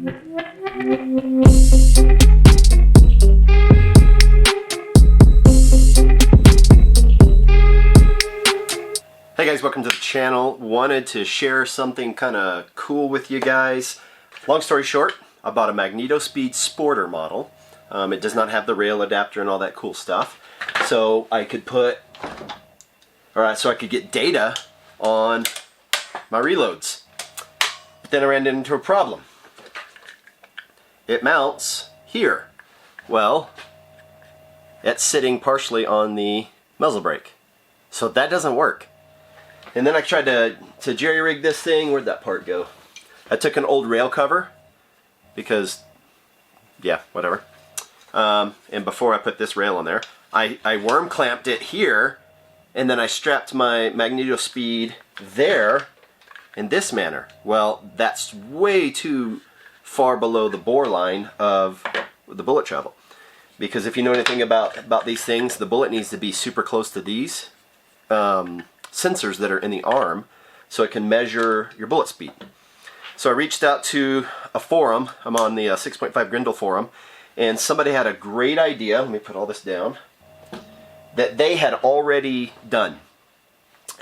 Hey guys, welcome to the channel. Wanted to share something kind of cool with you guys. Long story short, I bought a MagnetoSpeed Sporter model. It does not have the rail adapter and all that cool stuff. So I could get data on my reloads. But then I ran into a problem. It mounts here. Well, it's sitting partially on the muzzle brake. So that doesn't work. And then I tried to jerry-rig this thing. Where'd that part go? I took an old rail cover because, yeah, whatever. And before I put this rail on there, I worm clamped it here, and then I strapped my MagnetoSpeed there in this manner. Well, that's way too far below the bore line of the bullet travel. Because if you know anything about these things, the bullet needs to be super close to these sensors that are in the arm so it can measure your bullet speed. So I reached out to a forum. I'm on the 6.5 Grendel forum, and somebody had a great idea. Let me put all this down. That they had already done.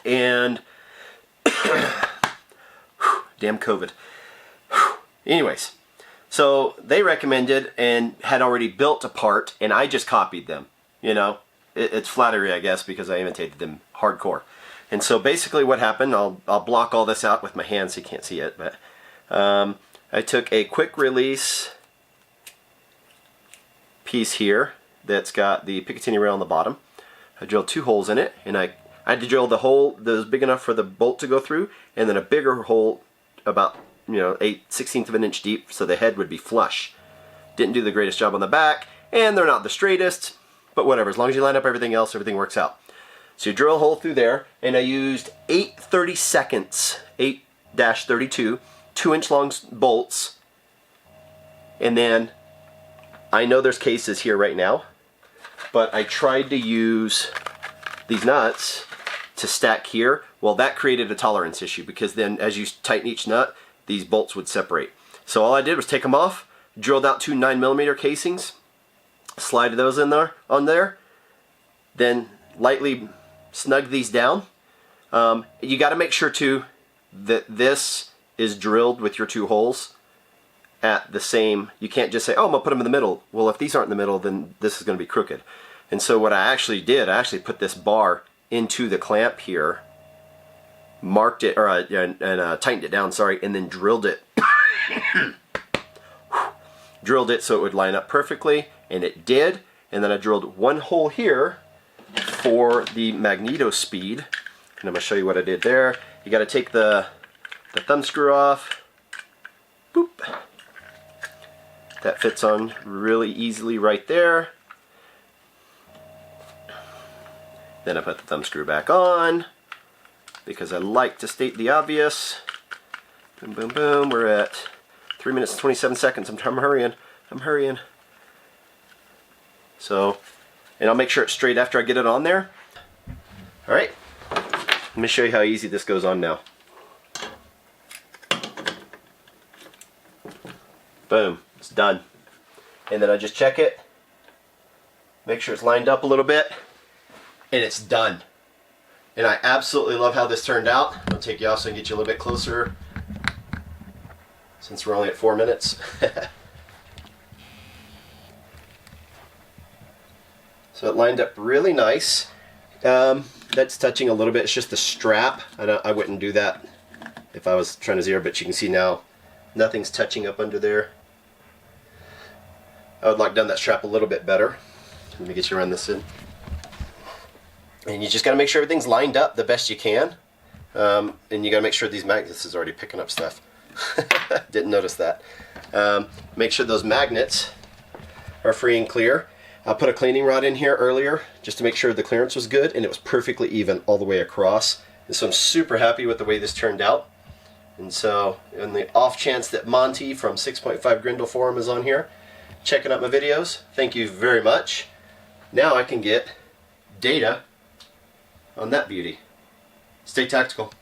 And damn COVID. Anyways, so they recommended and had already built a part, and I just copied them. You know, it's flattery, I guess, because I imitated them hardcore. And so basically what happened, I'll block all this out with my hand so you can't see it, but I took a quick release piece here that's got the Picatinny rail on the bottom. I drilled 2 holes in it, and I had to drill the hole that was big enough for the bolt to go through, and then a bigger hole about 1/16 of an inch deep so the head would be flush. Didn't do the greatest job on the back, and they're not the straightest, but whatever, as long as you line up everything else, everything works out. So you drill a hole through there, and I used 8/32 2-inch long bolts, and then I know there's cases here right now, but I tried to use these nuts to stack here. Well, that created a tolerance issue because then as you tighten each nut, these bolts would separate. So all I did was take them off, drilled out 2 9mm casings, slide those in there, then lightly snug these down. You got to make sure too that this is drilled with your 2 holes at the same. You can't just say, oh, I'm gonna put them in the middle. Well, if these aren't in the middle, then this is going to be crooked. And so what I actually did, I actually put this bar into the clamp here, marked it, or tightened it down, sorry, and then drilled it. Drilled it so it would line up perfectly, and it did. And then I drilled 1 hole here for the MagnetoSpeed, and I'm going to show you what I did there. You got to take the thumb screw off. Boop. That fits on really easily right there. Then I put the thumb screw back on because I like to state the obvious. Boom, boom, boom. We're at 3 minutes and 27 seconds. I'm hurrying. So, and I'll make sure it's straight after I get it on there. Alright, let me show you how easy this goes on now. Boom, it's done. And then I just check it, make sure it's lined up a little bit, and it's done. And I absolutely love how this turned out. I'll take you off so I can get you a little bit closer since we're only at 4 minutes. So it lined up really nice. That's touching a little bit. It's just the strap. I wouldn't do that if I was trying to zero, but you can see now nothing's touching up under there. I would lock down that strap a little bit better. Let me get you around this in. And you just got to make sure everything's lined up the best you can. And you got to make sure these magnets, this is already picking up stuff. Didn't notice that. Make sure those magnets are free and clear. I put a cleaning rod in here earlier just to make sure the clearance was good, and it was perfectly even all the way across. And so I'm super happy with the way this turned out. And so, in the off chance that Monty from 6.5 Grendel Forum is on here, checking out my videos, thank you very much. Now I can get data on that beauty. Stay tactical.